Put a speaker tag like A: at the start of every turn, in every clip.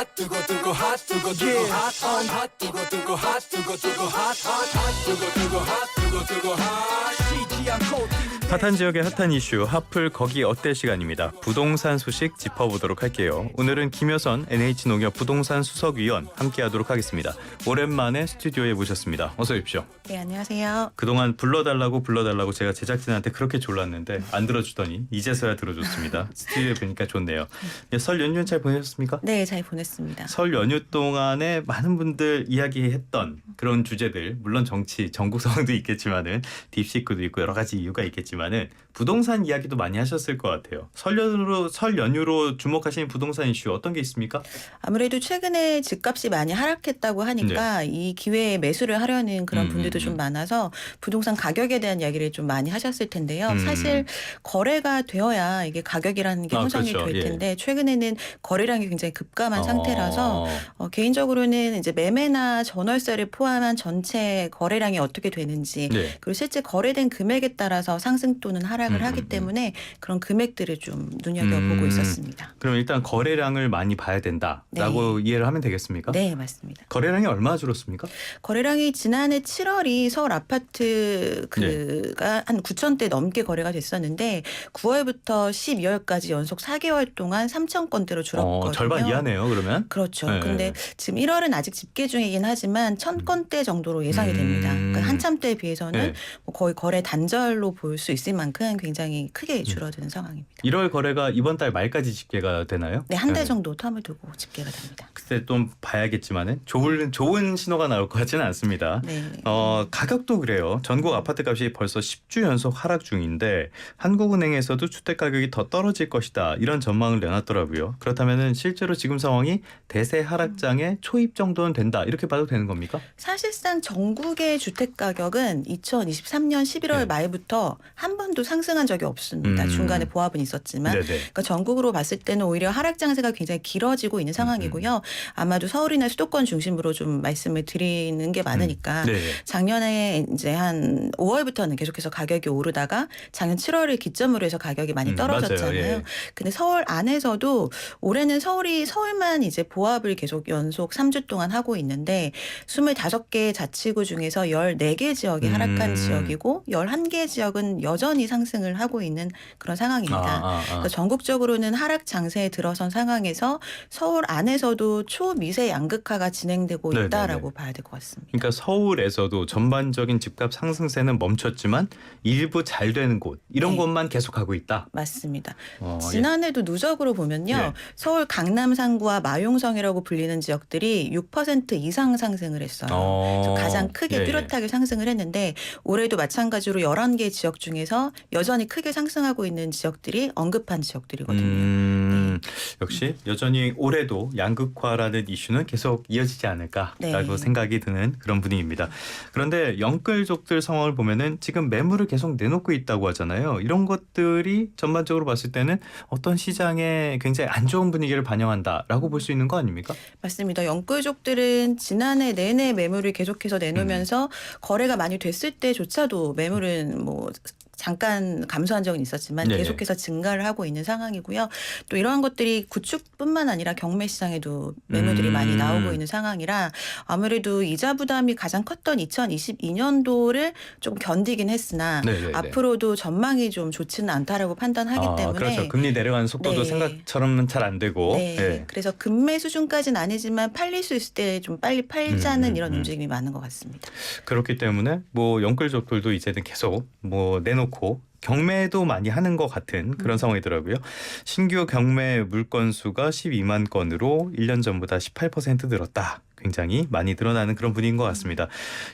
A: 핫 두고 핫 두고 핫 두고 핫 쉬지 않고
B: 핫한 지역의 핫한 이슈 핫플 거기 어때 시간입니다. 부동산 소식 짚어보도록 할게요. 오늘은 김여선 NH농협 부동산 수석위원 함께하도록 하겠습니다. 오랜만에 스튜디오에 모셨습니다. 어서 오십시오.
C: 네, 안녕하세요.
B: 그동안 불러달라고 제가 제작진한테 그렇게 졸랐는데 안 들어주더니 이제서야 들어줬습니다. 스튜디오에 뵈니까 좋네요. 네, 설 연휴는 잘 보내셨습니까?
C: 네, 잘 보냈습니다.
B: 설 연휴 동안에 많은 분들 이야기했던 그런 주제들, 물론 정치, 전국 상황도 있겠지만은 딥시크도 있고 여러 가지 이유가 있겠지만은 부동산 이야기도 많이 하셨을 것 같아요. 설 연휴로 주목하시는 부동산 이슈 어떤 게 있습니까?
C: 아무래도 최근에 집값이 많이 하락했다고 하니까 이 기회에 매수를 하려는 그런 분들도 좀 많아서 부동산 가격에 대한 이야기를 좀 많이 하셨을 텐데요. 사실 거래가 되어야 이게 가격이라는 게 형성이
B: 그렇죠.
C: 될 텐데 최근에는 거래량이 굉장히 급감한
B: 어.
C: 상태라서 개인적으로는 이제 매매나 전월세를 포함한 전체 거래량이 어떻게 되는지
B: 네.
C: 그리고 실제 거래된 금액에 따라서 상승 또는 하락을 하기 때문에 그런 금액들을 좀 눈여겨보고 있었습니다.
B: 그럼 일단 거래량을 많이 봐야 된다라고 이해를 하면 되겠습니까?
C: 네, 맞습니다.
B: 거래량이 얼마나 줄었습니까?
C: 거래량이 지난해 7월이 서울 아파트가 한 9,000대 넘게 거래가 됐었는데 9월부터 12월까지 연속 4개월 동안 3,000건대로 줄었거든요.
B: 절반 이하네요, 그러면.
C: 그렇죠.
B: 네.
C: 근데 지금 1월은 아직 집계 중이긴 하지만 1,000건대 정도로 예상이 됩니다. 그러니까 한참 때에 비해서는
B: 네.
C: 뭐 거의 거래 단절로 볼 수 있을 만큼 굉장히 크게 줄어드는 상황입니다.
B: 1월 거래가 이번 달 말까지 집계가 되나요?
C: 네, 한 달 정도 텀을 두고 집계가 됩니다.
B: 그때 좀 봐야겠지만은 좋은 신호가 나올 것 같지는 않습니다.
C: 네.
B: 가격도 그래요. 전국 아파트 값이 벌써 10주 연속 하락 중인데 한국은행에서도 주택 가격이 더 떨어질 것이다 이런 전망을 내놨더라고요. 그렇다면은 실제로 지금 상황이 대세 하락장의 초입 정도는 된다 이렇게 봐도 되는 겁니까?
C: 사실상 전국의 주택 가격은 2023년 11월 말부터 한 번도 상승한 적이 없습니다. 중간에 보합은 있었지만
B: 네네.
C: 그러니까 전국으로 봤을 때는 오히려 하락 장세가 굉장히 길어지고 있는 상황이고요. 아마도 서울이나 수도권 중심으로 좀 말씀을 드리는 게 많으니까
B: 네.
C: 작년에 이제 한 5월부터는 계속해서 가격이 오르다가 작년 7월을 기점으로 해서 가격이 많이 떨어졌잖아요.
B: 맞아요. 예.
C: 근데 서울 안에서도 올해는 서울만 이제 보합을 계속 연속 3주 동안 하고 있는데 25개 자치구 중에서 14개 지역이 하락한 지역이고 11개 지역은 여전히 상승을 하고 있는 그런 상황입니다. 그래서 전국적으로는 하락 장세에 들어선 상황에서 서울 안에서도 초미세 양극화가 진행되고
B: 네네네.
C: 있다라고 봐야 될 것 같습니다.
B: 그러니까 서울에서도 전반적인 집값 상승세는 멈췄지만 일부 잘 되는 곳 이런
C: 네.
B: 곳만 계속하고 있다.
C: 맞습니다.
B: 예.
C: 지난해도 누적으로 보면요.
B: 네.
C: 서울 강남상구와 마용성이라고 불리는 지역들이 6% 이상 상승을 했어요. 그래서 가장 크게 뚜렷하게 상승을 했는데 올해도 마찬가지로 11개 지역 중에서 여전히 크게 상승하고 있는 지역들이 언급한 지역들이거든요.
B: 역시 여전히 올해도 양극화라는 이슈는 계속 이어지지 않을까라고 생각이 드는 그런 분위기입니다. 그런데 영끌족들 상황을 보면은 지금 매물을 계속 내놓고 있다고 하잖아요. 이런 것들이 전반적으로 봤을 때는 어떤 시장에 굉장히 안 좋은 분위기를 반영한다라고 볼 수 있는 거 아닙니까?
C: 맞습니다. 영끌족들은 지난해 내내 매물을 계속해서 내놓으면서 거래가 많이 됐을 때조차도 매물은 뭐 잠깐 감소한 적은 있었지만 계속해서 증가를 하고 있는 상황이고요. 또 이러한 것들이 구축뿐만 아니라 경매 시장에도 매물들이 많이 나오고 있는 상황이라 아무래도 이자 부담이 가장 컸던 2022년도를 조금 견디긴 했으나 앞으로도 전망이 좀 좋지는 않다라고 판단하기 때문에
B: 그렇죠. 금리 내려가는 속도도 생각처럼은 잘 안 되고
C: 그래서 급매 수준까지는 아니지만 팔릴 수 있을 때 좀 빨리 팔자는 이런 움직임이 많은 것 같습니다.
B: 그렇기 때문에 뭐 영끌족들도 이제는 계속 뭐 내놓고 경매도 많이 하는 것 같은 그런 상황이더라고요. 신규 경매 물건 수가 12만 건으로 1년 전보다 18% 늘었다. 굉장히 많이 늘어나는 그런 분위기인 것 같습니다.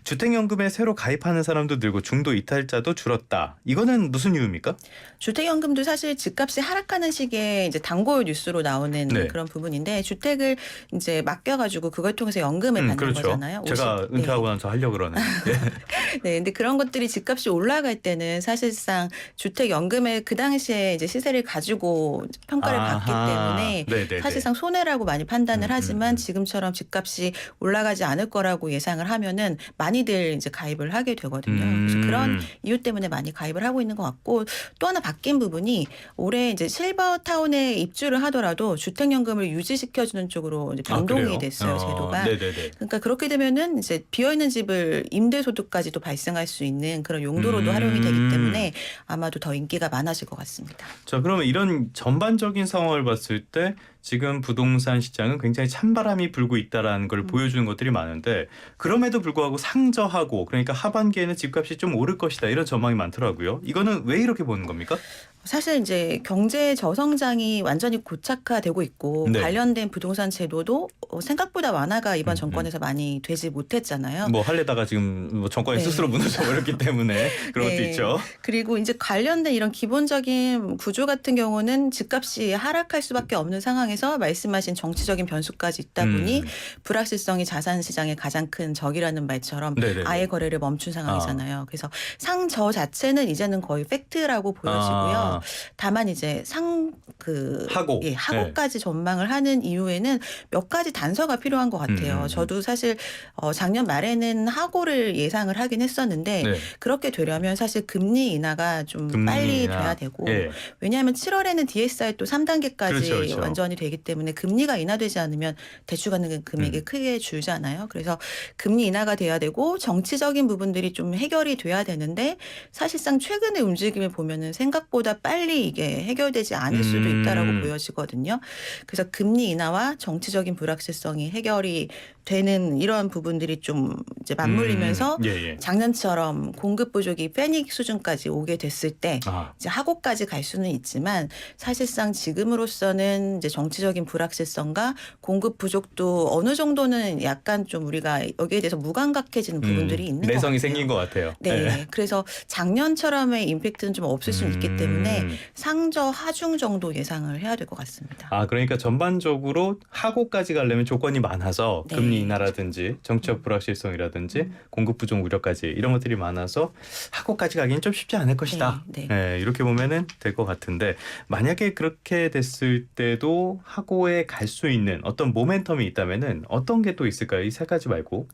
B: 주택연금에 새로 가입하는 사람도 늘고 중도 이탈자도 줄었다. 이거는 무슨 이유입니까?
C: 주택연금도 사실 집값이 하락하는 시기에 이제 단골 뉴스로 나오는 그런 부분인데 주택을 이제 맡겨가지고 그걸 통해서 연금을 받는 거잖아요.
B: 제가 은퇴하고 나서 하려고 그러는.
C: 네, 근데 그런 것들이 집값이 올라갈 때는 사실상 주택연금의 그 당시에 이제 시세를 가지고 평가를 받기 때문에 사실상 손해라고 많이 판단을 하지만 지금처럼 집값이 올라가지 않을 거라고 예상을 하면은 많이들 이제 가입을 하게 되거든요. 그래서 그런 이유 때문에 많이 가입을 하고 있는 것 같고 또 하나 바뀐 부분이 올해 이제 실버타운에 입주를 하더라도 주택연금을 유지시켜주는 쪽으로 이제 변동이 됐어요, 제도가.
B: 네네네.
C: 그러니까 그렇게 되면은 이제 비어있는 집을 임대소득까지도 발생할 수 있는 그런 용도로도 활용이 되기 때문에 아마도 더 인기가 많아질 것 같습니다.
B: 자, 그러면 이런 전반적인 상황을 봤을 때 지금 부동산 시장은 굉장히 찬바람이 불고 있다라는 걸 보여주는 것들이 많은데 그럼에도 불구하고 상저하고 그러니까 하반기에는 집값이 좀 오를 것이다 이런 전망이 많더라고요. 이거는 왜 이렇게 보는 겁니까?
C: 사실 이제 경제 저성장이 완전히 고착화되고 있고
B: 네.
C: 관련된 부동산 제도도 생각보다 완화가 이번 정권에서 많이 되지 못했잖아요.
B: 뭐 할래다가 지금 뭐 정권이
C: 네.
B: 스스로 무너져 버렸기 때문에 그런 것도
C: 네.
B: 있죠.
C: 그리고 이제 관련된 이런 기본적인 구조 같은 경우는 집값이 하락할 수밖에 없는 상황에서 말씀하신 정치적인 변수까지 있다 보니 불확실성이 자산 시장의 가장 큰 적이라는 말처럼
B: 네네네.
C: 아예 거래를 멈춘 상황이잖아요. 그래서 상저 자체는 이제는 거의 팩트라고 보여지고요. 다만 이제
B: 하고.
C: 하고까지 전망을 하는 이유에는 몇 가지 단서가 필요한 것 같아요. 저도 사실 작년 말에는 하고를 예상을 하긴 했었는데
B: 네.
C: 그렇게 되려면 사실 금리 인하가 좀
B: 금리
C: 빨리
B: 인하.
C: 돼야 되고
B: 예.
C: 왜냐하면 7월에는 DSR 또 3단계까지
B: 그렇죠.
C: 완전히 되기 때문에 금리가 인하되지 않으면 대출받는 금액이 크게 줄잖아요. 그래서 금리 인하가 돼야 되고 정치적인 부분들이 좀 해결이 돼야 되는데 사실상 최근의 움직임을 보면은 생각보다 빨리 이게 해결되지 않을 수도 있다라고 보여지거든요. 그래서 금리 인하와 정치적인 불확실성이 해결이 되는 이런 부분들이 좀 이제 맞물리면서
B: 예.
C: 작년처럼 공급 부족이 패닉 수준까지 오게 됐을 때 이제 하고까지 갈 수는 있지만 사실상 지금으로서는 이제 정치적인 불확실성과 공급 부족도 어느 정도는 약간 좀 우리가 여기에 대해서 무감각해지는 부분들이 있는 것 같아요.
B: 내성이 생긴 것 같아요.
C: 네. 그래서 작년처럼의 임팩트는 좀 없을 수는 있기 때문에 상저 하중 정도 예상을 해야 될 것 같습니다.
B: 그러니까 전반적으로 하고까지 가려면 조건이 많아서
C: 네.
B: 금리 인하라든지 정치적 불확실성이라든지 공급 부족 우려까지 이런 것들이 많아서 하고까지 가기는 좀 쉽지 않을 것이다.
C: 네.
B: 이렇게 보면은 될 것 같은데 만약에 그렇게 됐을 때도 하고에 갈 수 있는 어떤 모멘텀이 있다면은 어떤 게 또 있을까요? 이 세 가지 말고.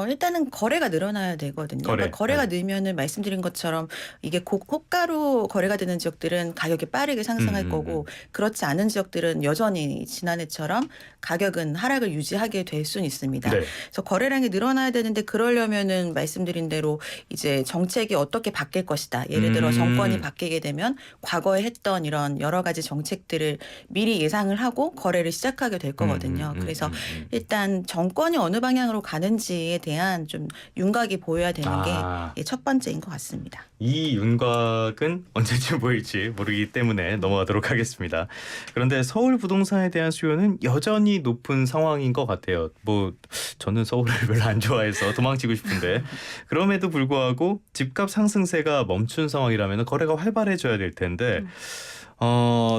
C: 일단은 거래가 늘어나야 되거든요. 그러니까 거래가 늘면은 말씀드린 것처럼 이게 호가로 거래가 되는 지역들은 가격이 빠르게 상승할 거고 그렇지 않은 지역들은 여전히 지난해처럼 가격은 하락을 유지하게 될 수는 있습니다.
B: 네.
C: 그래서 거래량이 늘어나야 되는데 그러려면은 말씀드린 대로 이제 정책이 어떻게 바뀔 것이다. 예를 들어 정권이 바뀌게 되면 과거에 했던 이런 여러 가지 정책들을 미리 예상을 하고 거래를 시작하게 될 거거든요. 그래서 일단 정권이 어느 방향으로 가는지에 대한 좀 윤곽이 보여야 되는 게 첫 번째인 것 같습니다.
B: 이 윤곽은 언제쯤 보일지 모르기 때문에 넘어가도록 하겠습니다. 그런데 서울 부동산에 대한 수요는 여전히 높은 상황인 것 같아요. 뭐 저는 서울을 별로 안 좋아해서 도망치고 싶은데 그럼에도 불구하고 집값 상승세가 멈춘 상황이라면 거래가 활발해져야 될 텐데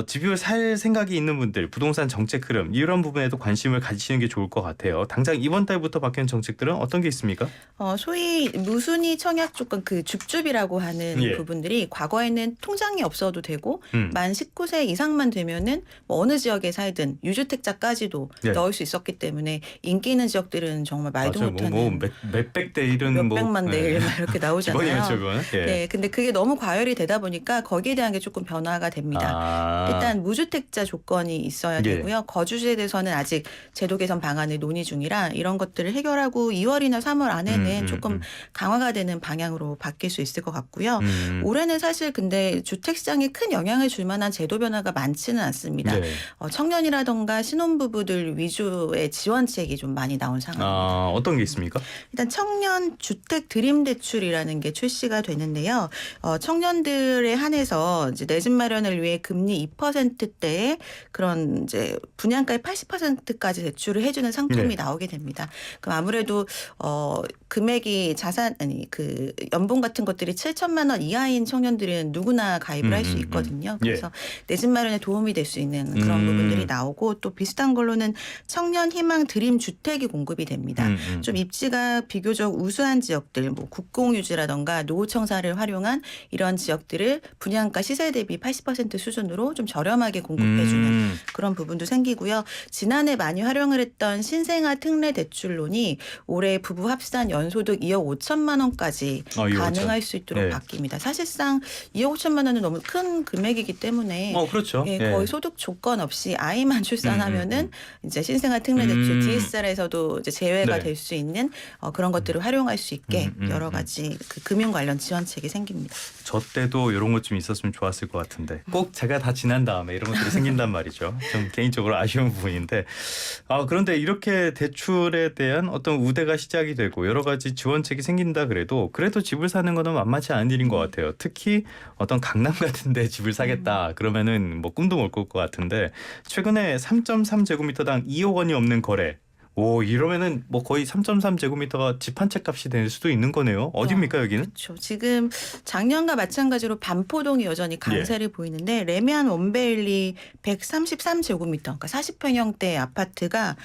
B: 집을 살 생각이 있는 분들, 부동산 정책 흐름 이런 부분에도 관심을 가지시는 게 좋을 것 같아요. 당장 이번 달부터 바뀌는 정책들은 어떤 게 있습니까?
C: 소위 무순위 청약 조건 그 줍줍이라고 하는 부분들이 과거에는 통장이 없어도 되고 만 19세 이상만 되면은 뭐 어느 지역에 살든 유주택자까지도 넣을 수 있었기 때문에 인기 있는 지역들은 정말 말도 못하는
B: 몇백 대 1은
C: 몇백만 대 1 이렇게 나오잖아요.
B: 기본이었죠,
C: 근데 그게 너무 과열이 되다 보니까 거기에 대한 게 조금 변화가 됩니다. 일단 무주택자 조건이 있어야 되고요. 거주지에 대해서는 아직 제도 개선 방안을 논의 중이라 이런 것들을 해결하고 2월이나 3월 안에는 조금 강화가 되는 방향으로 바뀔 수 있을 것 같고요. 올해는 사실 근데 주택 시장에 큰 영향을 줄 만한 제도 변화가 많지는 않습니다. 청년이라던가 신혼부부들 위주의 지원책이 좀 많이 나온 상황입니다.
B: 어떤 게 있습니까?
C: 일단 청년 주택 드림 대출이라는 게 출시가 되는데요. 청년들에 한해서 이제 내 집 마련을 위해 금리 2%대의 그런 이제 분양가의 80%까지 대출을 해주는 상품이 나오게 됩니다. 그럼 아무래도 금액이 그 연봉 같은 것들이 7천만 원 이하인 청년들은 누구나 가입을 할 수 있거든요. 그래서 내 집 마련에 도움이 될 수 있는 그런 부분들이 나오고 또 비슷한 걸로는 청년 희망 드림 주택이 공급이 됩니다. 좀 입지가 비교적 우수한 지역들, 뭐 국공유지라던가 노후청사를 활용한 이런 지역들을 분양가 시세 대비 80% 수준으로 좀 저렴하게 공급해주는 그런 부분도 생기고요. 지난해 많이 활용을 했던 신생아 특례 대출론이 올해 부부 합산 연소득 2억 5천만 원까지
B: 2억 5천.
C: 가능할 수 있도록
B: 네.
C: 바뀝니다. 사실상 2억 5천만 원은 너무 큰 금액이기 때문에
B: 그렇죠.
C: 예,
B: 예.
C: 거의 소득 조건 없이 아이만 출산하면은 이제 신생아 특례 대출 DSR에서도 이제 제외가
B: 네.
C: 될 수 있는 그런 것들을 활용할 수 있게 여러 가지 그 금융 관련 지원책이 생깁니다.
B: 저 때도 이런 것 좀 있었으면 좋았을 것 같은데 꼭 제가 다 지난 다음에 이런 것들이 생긴단 말이죠. 좀 개인적으로 아쉬운 부분인데 그런데 이렇게 대출에 대한 어떤 우대가 시작이 되고 여러 가지 지원책이 생긴다 그래도 집을 사는 거는 만만치 않은 일인 것 같아요. 특히 어떤 강남 같은 데 집을 사겠다 그러면은 뭐 꿈도 못 꿀 것 같은데 최근에 3.3제곱미터당 2억 원이 없는 거래. 이러면은 뭐 거의 3.3제곱미터가 집 한 채 값이 될 수도 있는 거네요. 어디입니까 여기는?
C: 그렇죠. 지금 작년과 마찬가지로 반포동이 여전히 강세를 보이는데 레미안 원베일리 133제곱미터, 그러니까 40평형대 아파트가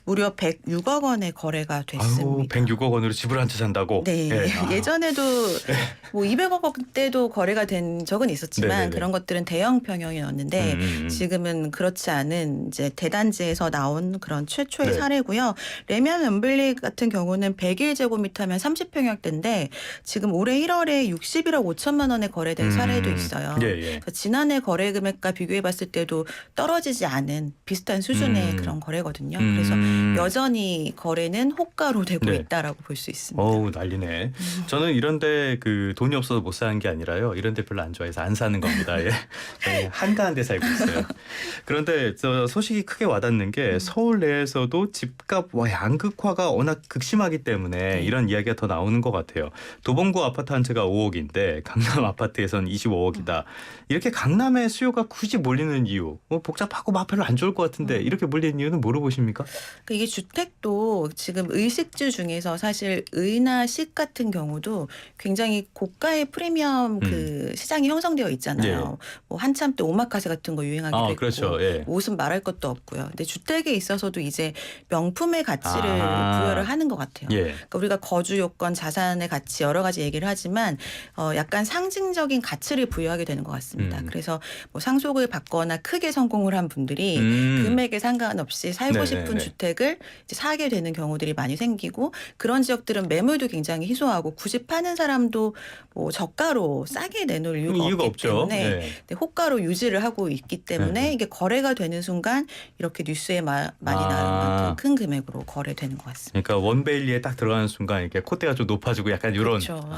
C: 무려 106억 원의 거래가 됐습니다.
B: 106억 원으로 집을 한 채 산다고?
C: 네. 예전에도 뭐 200억 원대도 거래가 된 적은 있었지만
B: 네네네.
C: 그런 것들은 대형 평형이었는데 지금은 그렇지 않은 이제 대단지에서 나온 그런 최초의
B: 네.
C: 사례고요. 레미안 원베일리 같은 경우는 101제곱미터면 30평형대인데 지금 올해 1월에 61억 5천만 원에 거래된 사례도 있어요.
B: 예.
C: 그래서 지난해 거래 금액과 비교해 봤을 때도 떨어지지 않은 비슷한 수준의 그런 거래거든요. 그래서 여전히 거래는 호가로 되고
B: 네.
C: 있다라고 볼 수 있습니다.
B: 난리네. 저는 이런데 그 돈이 없어서 못 사는 게 아니라요. 이런데 별로 안 좋아해서 안 사는 겁니다. 예. 한가한 데 살고 있어요. 그런데 저 소식이 크게 와닿는 게 서울 내에서도 집값 양극화가 워낙 극심하기 때문에 이런 이야기가 더 나오는 것 같아요. 도봉구 아파트 한 채가 5억인데 강남 아파트에서는 25억이다. 이렇게 강남에 수요가 굳이 몰리는 이유. 복잡하고 막 별로 안 좋을 것 같은데 이렇게 몰리는 이유는 뭐로 보십니까?
C: 이게 주택도 지금 의식주 중에서 사실 의나 식 같은 경우도 굉장히 고가의 프리미엄 그 시장이 형성되어 있잖아요. 뭐 한참 때 오마카세 같은 거 유행하기도 했고
B: 그렇죠. 예.
C: 옷은 말할 것도 없고요. 근데 주택에 있어서도 이제 명품의 가치를 부여를 하는 것 같아요.
B: 예.
C: 그러니까 우리가 거주 요건, 자산의 가치 여러 가지 얘기를 하지만 약간 상징적인 가치를 부여하게 되는 것 같습니다. 그래서 뭐 상속을 받거나 크게 성공을 한 분들이 금액에 상관없이 살고 싶은
B: 네네네.
C: 주택을 이제 사게 되는 경우들이 많이 생기고 그런 지역들은 매물도 굉장히 희소하고 굳이 파는 사람도 뭐 저가로 싸게 내놓을 이유가 없기 때문에
B: 네.
C: 호가로 유지를 하고 있기 때문에 이게 거래가 되는 순간 이렇게 뉴스에 많이 나올 만큼 큰 금액으로 거래되는 것 같습니다.
B: 그러니까 원베일리에 딱 들어가는 순간 이렇게 콧대가 좀 높아지고 약간 이런.
C: 그렇죠.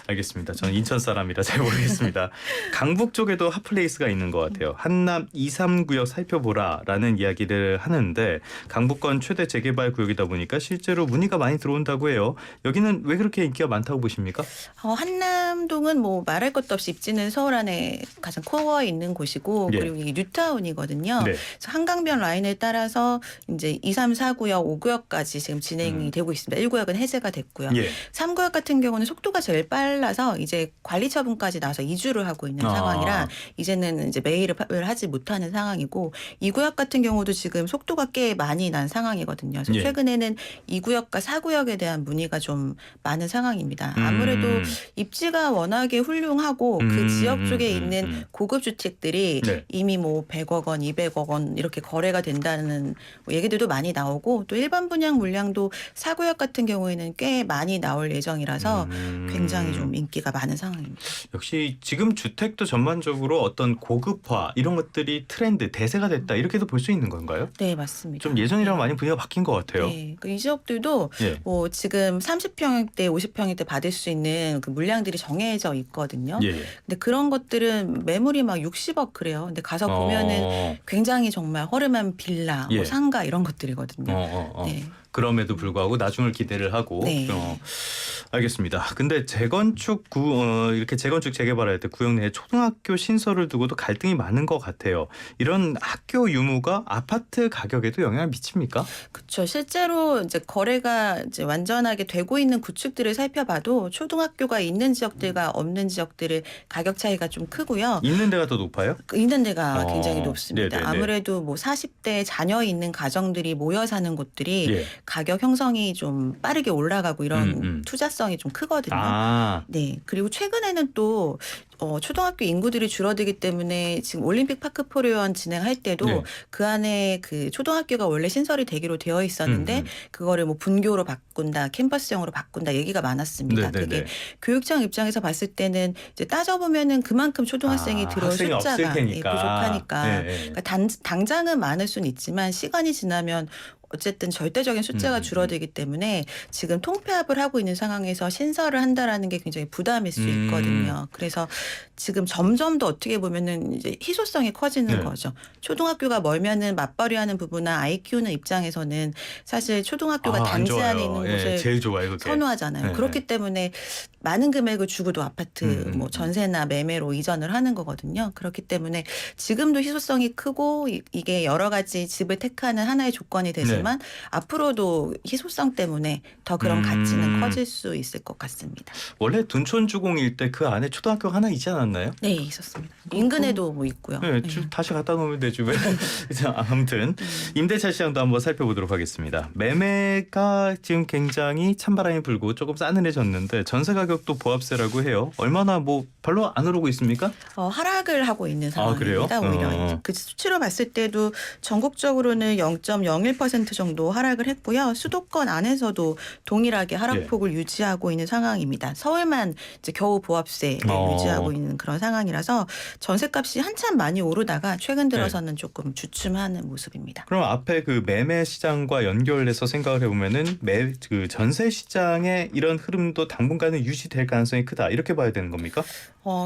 B: 알겠습니다. 저는 인천 사람이라 잘 모르겠습니다. 강북 쪽에도 핫플레이스가 있는 것 같아요. 한남 2, 3구역 살펴보라라는 이야기를 하는데 강북권 최대 재개발 구역이다 보니까 실제로 문의가 많이 들어온다고 해요. 여기는 왜 그렇게 인기가 많다고 보십니까?
C: 한남동은 뭐 말할 것도 없이 입지는 서울 안에 가장 코어에 있는 곳이고
B: 예.
C: 그리고 이게 뉴타운이거든요.
B: 네.
C: 그래서 한강변 라인에 따라서 이제 2, 3, 4구역, 5구역까지 지금 진행이 되고 있습니다. 1구역은 해제가 됐고요.
B: 예.
C: 3구역 같은 경우는 속도가 제일 빨라서 이제 관리 처분까지 나서 이주를 하고 있는 상황이라 이제는 이제 매입을 하지 못하는 상황이고 2구역 같은 경우도 지금 속도가 꽤 많이 난 상황이거든요. 그래서
B: 예.
C: 최근에는 2구역과 4구역에 대한 문의가 좀 많은 상황입니다. 아무래도 입지가 워낙에 훌륭하고 그 지역 쪽에 있는 고급 주택들이
B: 네.
C: 이미 뭐 100억 원, 200억 원 이렇게 거래가 된다는 뭐 얘기들도 많이 나오고 또 일반 분양 물량도 4구역 같은 경우에는 꽤 많이 나올 예정이라서 굉장히 좀 인기가 많은 상황입니다.
B: 역시 지금 주택도 전반적으로 어떤 고급화 이런 것들이 트렌드, 대세가 됐다 이렇게도 볼 수 있는 건가요?
C: 네, 맞습니다.
B: 좀 예전이랑 많이 분위기가 바뀐 것 같아요.
C: 네, 이 지역들도
B: 예.
C: 뭐 지금 30평대, 50평대 받을 수 있는 그 물량들이 정해져 있거든요.
B: 예.
C: 근데 그런 것들은 매물이 막 60억 그래요. 근데 가서 보면은 굉장히 정말 허름한 빌라,
B: 예.
C: 뭐 상가 이런 것들이거든요. 네.
B: 그럼에도 불구하고 나중을 기대를 하고.
C: 네.
B: 알겠습니다. 근데 이렇게 재건축 재개발할 때 구역 내에 초등학교 신설을 두고도 갈등이 많은 것 같아요. 이런 학교 유무가 아파트 가격에도 영향을 미칩니까?
C: 그렇죠. 실제로 이제 거래가 이제 완전하게 되고 있는 구축들을 살펴봐도 초등학교가 있는 지역들과 없는 지역들의 가격 차이가 좀 크고요.
B: 있는 데가 더 높아요?
C: 있는 데가 굉장히 높습니다.
B: 네네네.
C: 아무래도 뭐 40대 자녀 있는 가정들이 모여 사는 곳들이
B: 예.
C: 가격 형성이 좀 빠르게 올라가고 이런 투자성 희소성이 좀 크거든요.
B: 아,
C: 네. 그리고 최근에는 또 초등학교 인구들이 줄어들기 때문에 지금 올림픽 파크 포레원 진행할 때도
B: 네.
C: 그 안에 그 초등학교가 원래 신설이 되기로 되어 있었는데 그거를 뭐 분교로 바꾼다, 캠퍼스형으로 바꾼다 얘기가 많았습니다.
B: 네네네.
C: 그게 교육청 입장에서 봤을 때는 이제 따져보면은 그만큼 초등학생이 들어올
B: 학생이 없을
C: 숫자가
B: 테니까.
C: 부족하니까
B: 네, 네.
C: 그러니까 당장은 많을 수는 있지만 시간이 지나면 어쨌든 절대적인 숫자가 줄어들기 때문에 지금 통폐합을 하고 있는 상황에서 신설을 한다라는 게 굉장히 부담일 수 있거든요. 그래서 지금 점점 더 어떻게 보면은 이제 희소성이 커지는
B: 네.
C: 거죠. 초등학교가 멀면은 맞벌이하는 부부나 아이 키우는 입장에서는 사실 초등학교가
B: 안
C: 단지
B: 좋아요.
C: 안에 있는
B: 예,
C: 곳을
B: 제일 좋아요, 그게.
C: 선호하잖아요.
B: 네,
C: 그렇기 때문에 많은 금액을 주고도 아파트 뭐 전세나 매매로 이전을 하는 거거든요. 그렇기 때문에 지금도 희소성이 크고 이게 여러 가지 집을 택하는 하나의 조건이 되지만 앞으로도 희소성 때문에 더 그런 가치는 커질 수 있을 것 같습니다.
B: 원래 둔촌주공 일대 그 안에 초등학교 하나 있지 않았나요?
C: 네, 있었습니다. 인근에도 뭐 있고요.
B: 네,
C: 네.
B: 다시 갖다 놓으면 되지 왜? 자, 아무튼 임대차 시장도 한번 살펴보도록 하겠습니다. 매매가 지금 굉장히 찬바람이 불고 조금 싸늘해졌는데 전세 가격도 보합세라고 해요. 얼마나 뭐 별로 안 오르고 있습니까?
C: 하락을 하고 있는
B: 그래요?
C: 상황입니다. 오히려 그 수치로 봤을 때도 전국적으로는 0.01% 정도 하락을 했고요. 수도권 안에서도 동일하게 하락폭을 유지하고 있는 상황입니다. 서울만 이제 겨우 보합세를 유지하고 있는 그런 상황이라서 전세값이 한참 많이 오르다가 최근 들어서는 조금 주춤하는 모습입니다.
B: 그럼 앞에 그 매매 시장과 연결해서 생각을 해보면은 그 전세 시장의 이런 흐름도 당분간은 유지될 가능성이 크다 이렇게 봐야 되는 겁니까?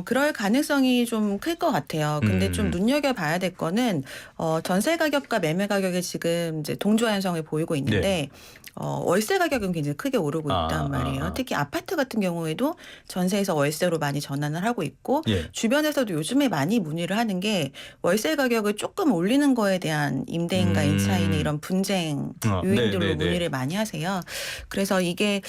C: 그럴 가능성이 좀 클 것 같아요. 근데 좀 눈여겨봐야 될 거는 전세 가격과 매매 가격이 지금 이제 동조 현상을 보이고 있는데 월세 가격은 굉장히 크게 오르고 있단 말이에요. 특히 아파트 같은 경우에도 전세에서 월세로 많이 전환을 하고 있고 주변에서도 요즘에 많이 문의를 하는 게 월세 가격을 조금 올리는 거에 대한 임대인과 임차인의 이런 분쟁 요인들로 문의를 많이 하세요. 그래서 이게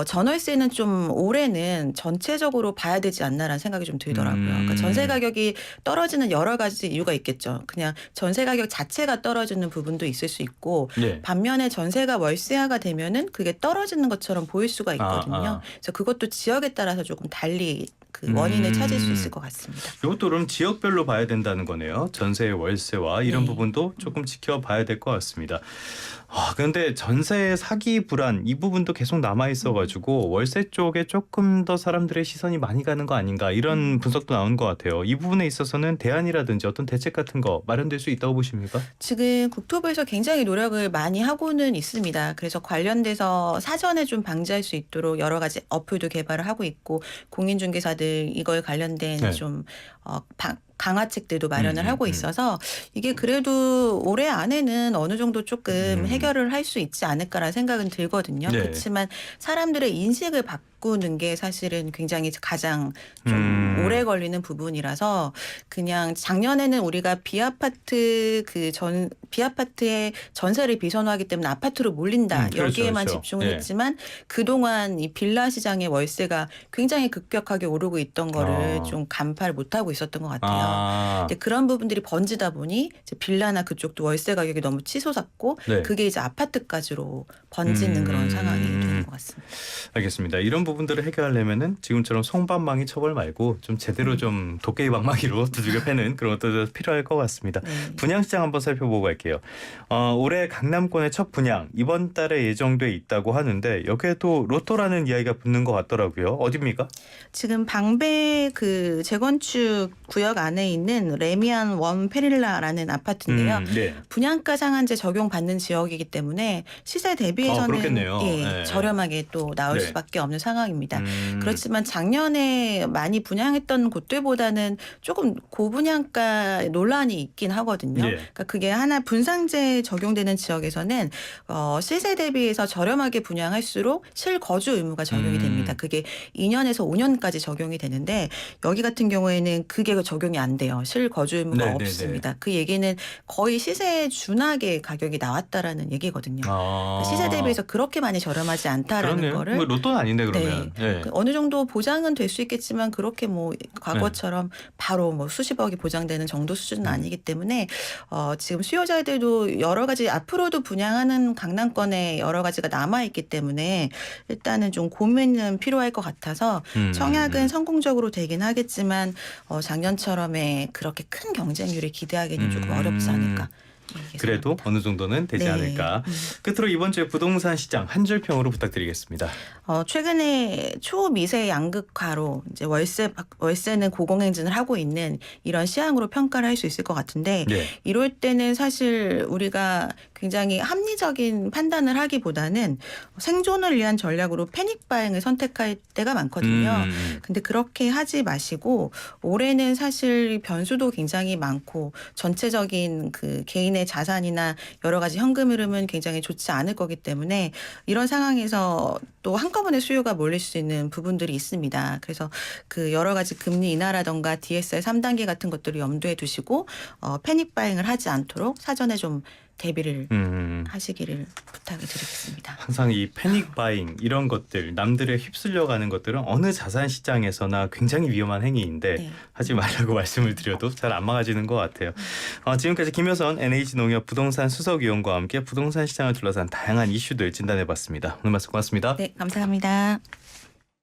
C: 전월세는 좀 올해는 전체적으로 봐야 되지 않나라는 생각이 좀 들더라고요. 그러니까 전세 가격이 떨어지는 여러 가지 이유가 있겠죠. 그냥 전세 가격 자체가 떨어지는 부분도 있을 수 있고 반면에 전세가 월세화가 되면은 그게 떨어지는 것처럼 보일 수가 있거든요. 그래서 그것도 지역에 따라서 조금 달리 그 원인을 찾을 수 있을 것 같습니다.
B: 이것도 그럼 지역별로 봐야 된다는 거네요. 전세 월세와 이런 부분도 조금 지켜봐야 될 것 같습니다. 그런데 전세 사기 불안 이 부분도 계속 남아 있어가지고 월세 쪽에 조금 더 사람들의 시선이 많이 가는 거 아닌가 이런 분석도 나온 것 같아요. 이 부분에 있어서는 대안이라든지 어떤 대책 같은 거 마련될 수 있다고 보십니까?
C: 지금 국토부에서 굉장히 노력을 많이 하고는 있습니다. 그래서 관련돼서 사전에 좀 방지할 수 있도록 여러 가지 어플도 개발을 하고 있고 공인중개사들 이걸 관련된 좀 강화책들도 마련을 하고 있어서 이게 그래도 올해 안에는 어느 정도 조금 해결을 할 수 있지 않을까라는 생각은 들거든요. 그렇지만 사람들의 인식을 바꾸는 게 사실은 굉장히 가장 좀 오래 걸리는 부분이라서 그냥 작년에는 우리가 비아파트의 전세를 비선호하기 때문에 아파트로 몰린다 여기에만 집중을 했지만 그동안 이 빌라 시장의 월세가 굉장히 급격하게 오르고 있던 거를 좀 간파를 못하고 있었던 것 같아요. 근데 그런 부분들이 번지다 보니 이제 빌라나 그쪽도 월세 가격이 너무 치솟았고 그게 이제 아파트까지로 번지는 그런 상황이 되는 것 같습니다.
B: 알겠습니다. 이런 부분들을 해결하려면은 지금처럼 송방망이 처벌 말고 좀 제대로 좀 도깨비 방망이로 두들겨 패는 그런 것도 필요할 것 같습니다. 분양시장 한번 살펴보고 갈게요. 올해 강남권의 첫 분양 이번 달에 예정돼 있다고 하는데 여기에도 로또라는 이야기가 붙는 것 같더라고요. 어디입니까?
C: 지금 방배 그 재건축 구역 안에 있는 레미안 원 페릴라라는 아파트인데요. 분양가 상한제 적용받는 지역이기 때문에 시세 대비해서는 저렴하게 또 나올 수밖에 없는 상황입니다. 그렇지만 작년에 많이 분양했던 곳들보다는 조금 고분양가 논란이 있긴 하거든요. 그러니까 그게 하나 분상제 적용되는 지역에서는 시세 대비해서 저렴하게 분양할수록 실거주 의무가 적용이 됩니다. 그게 2년에서 5년까지 적용이 되는데 여기 같은 경우에는 그게 적용이 안 돼요. 실거주 의무가 없습니다. 그 얘기는 거의 시세에 준하게 가격이 나왔다라는 얘기거든요. 그러니까 시세 대비해서 그렇게 많이 저렴하지 않다라는 거를
B: 뭐 로또는 아닌데 그러면 그러면. 네.
C: 어느 정도 보장은 될 수 있겠지만 그렇게 뭐 과거처럼 바로 뭐 수십억이 보장되는 정도 수준은 아니기 때문에 지금 수요자들도 여러 가지 앞으로도 분양하는 강남권에 여러 가지가 남아 있기 때문에 일단은 좀 고민은 필요할 것 같아서 청약은 성공적으로 되긴 하겠지만 작년처럼의 그렇게 큰 경쟁률을 기대하기는 조금 어렵지 않을까.
B: 그래도 어느 정도는 되지
C: 네.
B: 않을까. 끝으로 이번 주에 부동산 시장 한 줄 평으로 부탁드리겠습니다.
C: 최근에 초미세 양극화로 이제 월세는 고공행진을 하고 있는 이런 시황으로 평가를 할 수 있을 것 같은데
B: 네.
C: 이럴 때는 사실 우리가 굉장히 합리적인 판단을 하기보다는 생존을 위한 전략으로 패닉 바잉을 선택할 때가 많거든요. 근데 그렇게 하지 마시고 올해는 사실 변수도 굉장히 많고 전체적인 그 개인의 자산이나 여러 가지 현금 흐름은 굉장히 좋지 않을 거기 때문에 이런 상황에서 또 한꺼번에 수요가 몰릴 수 있는 부분들이 있습니다. 그래서 그 여러 가지 금리 인하라던가 DSR 3단계 같은 것들을 염두에 두시고 패닉 바잉을 하지 않도록 사전에 좀 대비를 하시기를 부탁을 드리겠습니다.
B: 항상 이 패닉 바잉 이런 것들 남들에 휩쓸려가는 것들은 어느 자산 시장에서나 굉장히 위험한 행위인데
C: 네.
B: 하지 말라고 말씀을 드려도 잘 안 막아지는 것 같아요. 지금까지 김효선 NH농협 부동산 수석위원과 함께 부동산 시장을 둘러싼 다양한 이슈들 진단해봤습니다. 오늘 말씀 고맙습니다.
C: 네, 감사합니다.